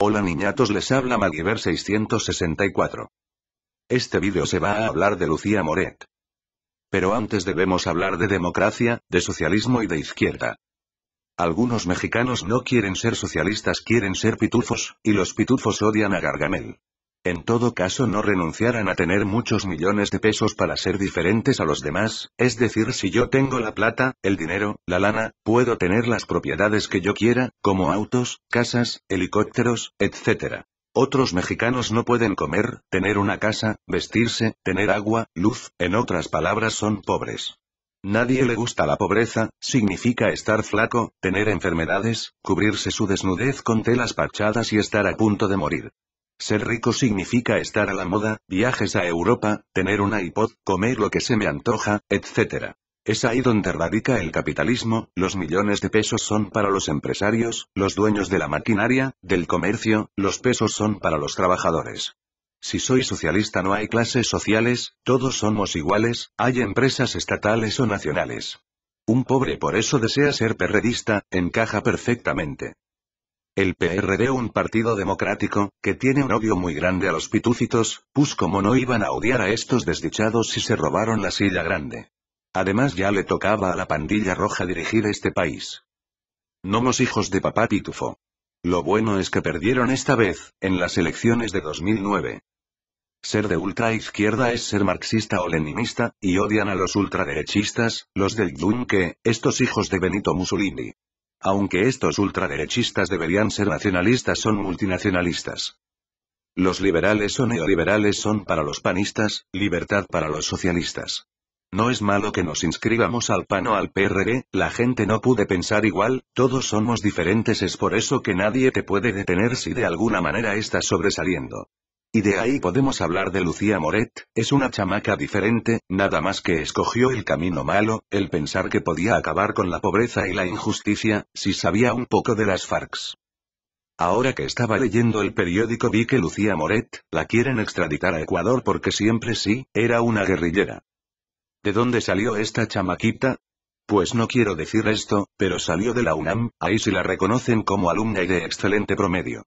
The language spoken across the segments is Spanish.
Hola niñatos, les habla Magiver 664. Este vídeo se va a hablar de Lucía Moret. Pero antes debemos hablar de democracia, de socialismo y de izquierda. Algunos mexicanos no quieren ser socialistas, quieren ser pitufos, y los pitufos odian a Gargamel. En todo caso, no renunciarán a tener muchos millones de pesos para ser diferentes a los demás, es decir, si yo tengo la plata, el dinero, la lana, puedo tener las propiedades que yo quiera, como autos, casas, helicópteros, etc. Otros mexicanos no pueden comer, tener una casa, vestirse, tener agua, luz, en otras palabras son pobres. Nadie le gusta la pobreza, significa estar flaco, tener enfermedades, cubrirse su desnudez con telas parchadas y estar a punto de morir. Ser rico significa estar a la moda, viajes a Europa, tener una iPod, comer lo que se me antoja, etc. Es ahí donde radica el capitalismo, los millones de pesos son para los empresarios, los dueños de la maquinaria, del comercio, los pesos son para los trabajadores. Si soy socialista no hay clases sociales, todos somos iguales, hay empresas estatales o nacionales. Un pobre por eso desea ser perredista, encaja perfectamente. El PRD, un partido democrático, que tiene un odio muy grande a los pitúcitos, pues como no iban a odiar a estos desdichados si se robaron la silla grande. Además ya le tocaba a la pandilla roja dirigir este país. Nomos hijos de papá pitufo. Lo bueno es que perdieron esta vez, en las elecciones de 2009. Ser de ultraizquierda es ser marxista o leninista, y odian a los ultraderechistas, los del Yunque, estos hijos de Benito Mussolini. Aunque estos ultraderechistas deberían ser nacionalistas, son multinacionalistas. Los liberales o neoliberales son para los panistas, libertad para los socialistas. No es malo que nos inscribamos al PAN o al PRD, la gente no puede pensar igual, todos somos diferentes, es por eso que nadie te puede detener si de alguna manera estás sobresaliendo. Y de ahí podemos hablar de Lucía Moret, es una chamaca diferente, nada más que escogió el camino malo, el pensar que podía acabar con la pobreza y la injusticia, si sabía un poco de las FARC. Ahora que estaba leyendo el periódico vi que Lucía Moret, la quieren extraditar a Ecuador porque siempre sí, era una guerrillera. ¿De dónde salió esta chamaquita? Pues no quiero decir esto, pero salió de la UNAM, ahí sí la reconocen como alumna y de excelente promedio.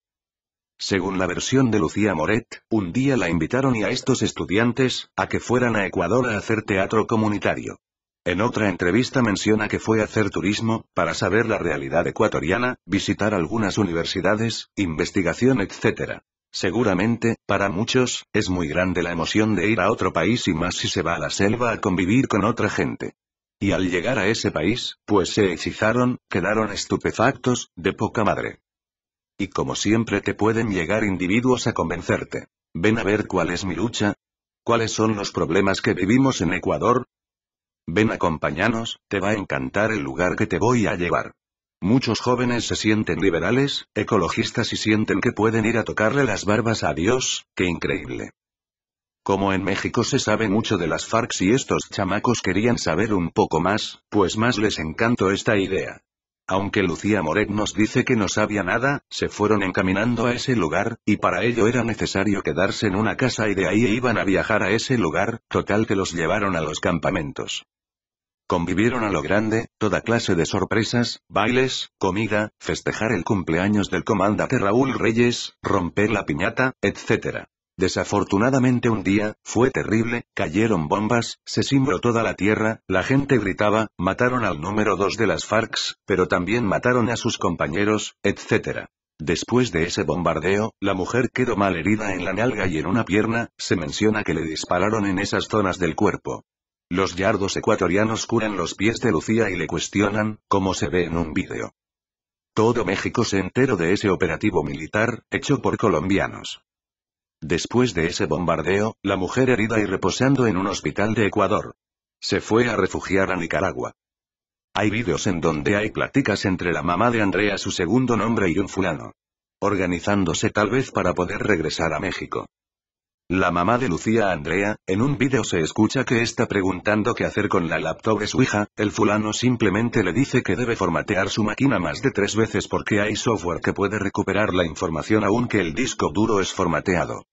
Según la versión de Lucía Moret, un día la invitaron y a estos estudiantes, a que fueran a Ecuador a hacer teatro comunitario. En otra entrevista menciona que fue a hacer turismo, para saber la realidad ecuatoriana, visitar algunas universidades, investigación etc. Seguramente, para muchos, es muy grande la emoción de ir a otro país y más si se va a la selva a convivir con otra gente. Y al llegar a ese país, pues se hechizaron, quedaron estupefactos, de poca madre. Y como siempre te pueden llegar individuos a convencerte. Ven a ver cuál es mi lucha. ¿Cuáles son los problemas que vivimos en Ecuador? Ven, acompáñanos, te va a encantar el lugar que te voy a llevar. Muchos jóvenes se sienten liberales, ecologistas y sienten que pueden ir a tocarle las barbas a Dios, ¡qué increíble! Como en México se sabe mucho de las FARC y estos chamacos querían saber un poco más, pues más les encantó esta idea. Aunque Lucía Moret nos dice que no sabía nada, se fueron encaminando a ese lugar, y para ello era necesario quedarse en una casa y de ahí iban a viajar a ese lugar, total que los llevaron a los campamentos. Convivieron a lo grande, toda clase de sorpresas, bailes, comida, festejar el cumpleaños del comandante Raúl Reyes, romper la piñata, etc. Desafortunadamente un día, fue terrible, cayeron bombas, se cimbró toda la tierra, la gente gritaba, mataron al número 2 de las FARC, pero también mataron a sus compañeros, etc. Después de ese bombardeo, la mujer quedó mal herida en la nalga y en una pierna, se menciona que le dispararon en esas zonas del cuerpo. Los yardos ecuatorianos curan los pies de Lucía y le cuestionan, como se ve en un vídeo. Todo México se enteró de ese operativo militar, hecho por colombianos. Después de ese bombardeo, la mujer herida y reposando en un hospital de Ecuador. Se fue a refugiar a Nicaragua. Hay vídeos en donde hay pláticas entre la mamá de Andrea, su segundo nombre, y un fulano. Organizándose tal vez para poder regresar a México. La mamá de Lucía, Andrea, en un vídeo se escucha que está preguntando qué hacer con la laptop de su hija, el fulano simplemente le dice que debe formatear su máquina más de 3 veces porque hay software que puede recuperar la información aunque el disco duro es formateado.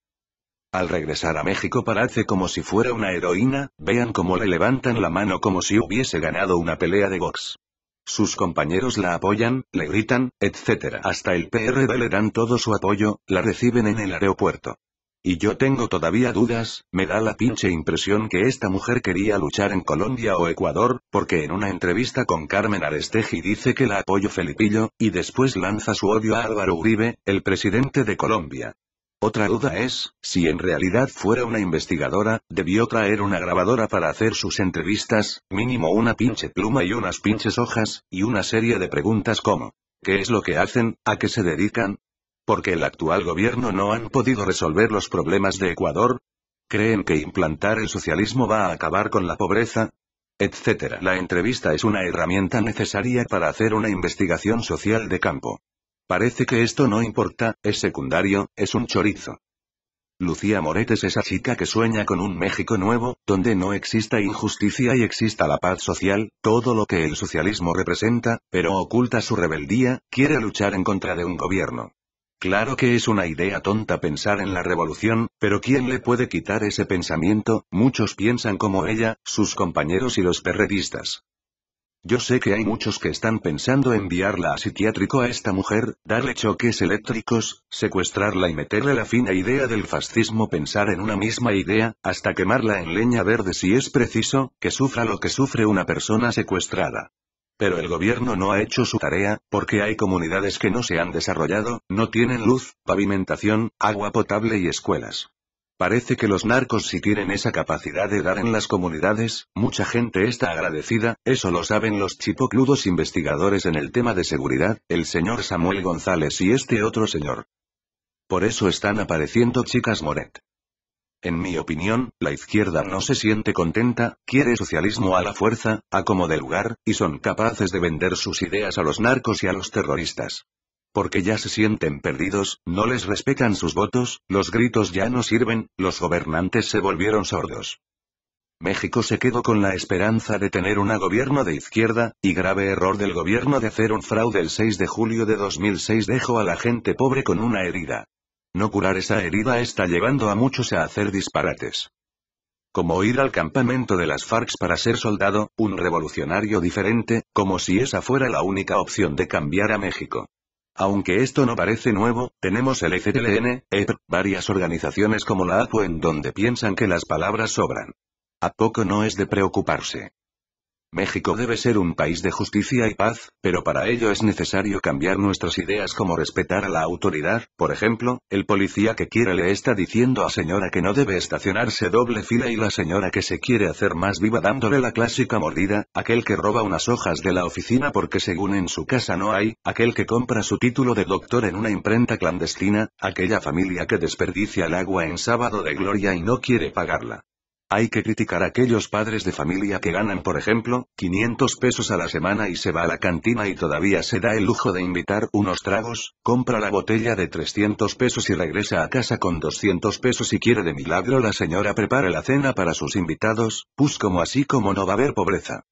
Al regresar a México parece como si fuera una heroína, vean cómo le levantan la mano como si hubiese ganado una pelea de box. Sus compañeros la apoyan, le gritan, etc. Hasta el PRD le dan todo su apoyo, la reciben en el aeropuerto. Y yo tengo todavía dudas, me da la pinche impresión que esta mujer quería luchar en Colombia o Ecuador, porque en una entrevista con Carmen Arestegui dice que la apoyo Felipillo, y después lanza su odio a Álvaro Uribe, el presidente de Colombia. Otra duda es, si en realidad fuera una investigadora, debió traer una grabadora para hacer sus entrevistas, mínimo una pinche pluma y unas pinches hojas, y una serie de preguntas como, ¿qué es lo que hacen? ¿A qué se dedican? ¿Porque el actual gobierno no han podido resolver los problemas de Ecuador? ¿Creen que implantar el socialismo va a acabar con la pobreza? Etcétera. La entrevista es una herramienta necesaria para hacer una investigación social de campo. Parece que esto no importa, es secundario, es un chorizo. Lucía Moret es esa chica que sueña con un México nuevo, donde no exista injusticia y exista la paz social, todo lo que el socialismo representa, pero oculta su rebeldía, quiere luchar en contra de un gobierno. Claro que es una idea tonta pensar en la revolución, pero ¿quién le puede quitar ese pensamiento? Muchos piensan como ella, sus compañeros y los perredistas. Yo sé que hay muchos que están pensando enviarla a psiquiátrico a esta mujer, darle choques eléctricos, secuestrarla y meterle la fina idea del fascismo, pensar en una misma idea, hasta quemarla en leña verde si es preciso, que sufra lo que sufre una persona secuestrada. Pero el gobierno no ha hecho su tarea, porque hay comunidades que no se han desarrollado, no tienen luz, pavimentación, agua potable y escuelas. Parece que los narcos sí tienen esa capacidad de dar en las comunidades, mucha gente está agradecida, eso lo saben los chipocludos investigadores en el tema de seguridad, el señor Samuel González y este otro señor. Por eso están apareciendo chicas Moret. En mi opinión, la izquierda no se siente contenta, quiere socialismo a la fuerza, a como de lugar, y son capaces de vender sus ideas a los narcos y a los terroristas. Porque ya se sienten perdidos, no les respetan sus votos, los gritos ya no sirven, los gobernantes se volvieron sordos. México se quedó con la esperanza de tener un gobierno de izquierda, y grave error del gobierno de hacer un fraude. El 6 de julio de 2006 dejó a la gente pobre con una herida. No curar esa herida está llevando a muchos a hacer disparates. Como ir al campamento de las FARC para ser soldado, un revolucionario diferente, como si esa fuera la única opción de cambiar a México. Aunque esto no parece nuevo, tenemos el EZLN, EP, varias organizaciones como la APO en donde piensan que las palabras sobran. ¿A poco no es de preocuparse? México debe ser un país de justicia y paz, pero para ello es necesario cambiar nuestras ideas como respetar a la autoridad. Por ejemplo, el policía que quiere le está diciendo a señora que no debe estacionarse doble fila y la señora que se quiere hacer más viva dándole la clásica mordida, aquel que roba unas hojas de la oficina porque según en su casa no hay, aquel que compra su título de doctor en una imprenta clandestina, aquella familia que desperdicia el agua en sábado de gloria y no quiere pagarla. Hay que criticar a aquellos padres de familia que ganan, por ejemplo, 500 pesos a la semana y se va a la cantina y todavía se da el lujo de invitar unos tragos, compra la botella de 300 pesos y regresa a casa con 200 pesos y quiere de milagro la señora prepare la cena para sus invitados, pues como así como no va a haber pobreza.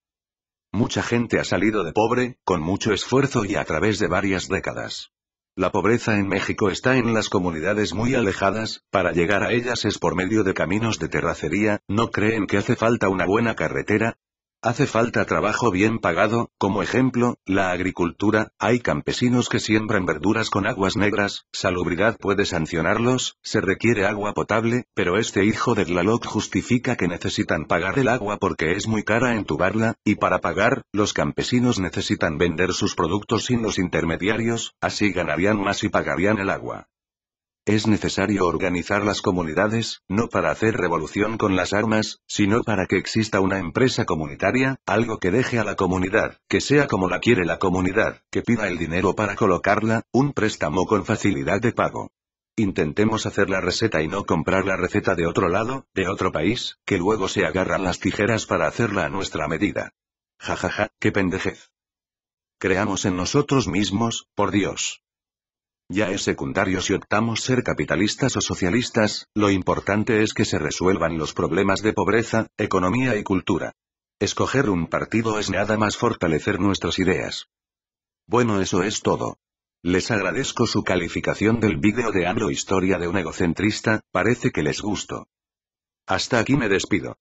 Mucha gente ha salido de pobre, con mucho esfuerzo y a través de varias décadas. La pobreza en México está en las comunidades muy alejadas, para llegar a ellas es por medio de caminos de terracería. ¿No creen que hace falta una buena carretera? Hace falta trabajo bien pagado, como ejemplo, la agricultura, hay campesinos que siembran verduras con aguas negras, Salubridad puede sancionarlos, se requiere agua potable, pero este hijo de Tlaloc justifica que necesitan pagar el agua porque es muy cara entubarla, y para pagar, los campesinos necesitan vender sus productos sin los intermediarios, así ganarían más y pagarían el agua. Es necesario organizar las comunidades, no para hacer revolución con las armas, sino para que exista una empresa comunitaria, algo que deje a la comunidad, que sea como la quiere la comunidad, que pida el dinero para colocarla, un préstamo con facilidad de pago. Intentemos hacer la receta y no comprar la receta de otro lado, de otro país, que luego se agarran las tijeras para hacerla a nuestra medida. Jajaja, qué pendejez. Creamos en nosotros mismos, por Dios. Ya es secundario si optamos ser capitalistas o socialistas, lo importante es que se resuelvan los problemas de pobreza, economía y cultura. Escoger un partido es nada más fortalecer nuestras ideas. Bueno, eso es todo. Les agradezco su calificación del vídeo de AMLO Historia de un egocentrista, parece que les gustó. Hasta aquí me despido.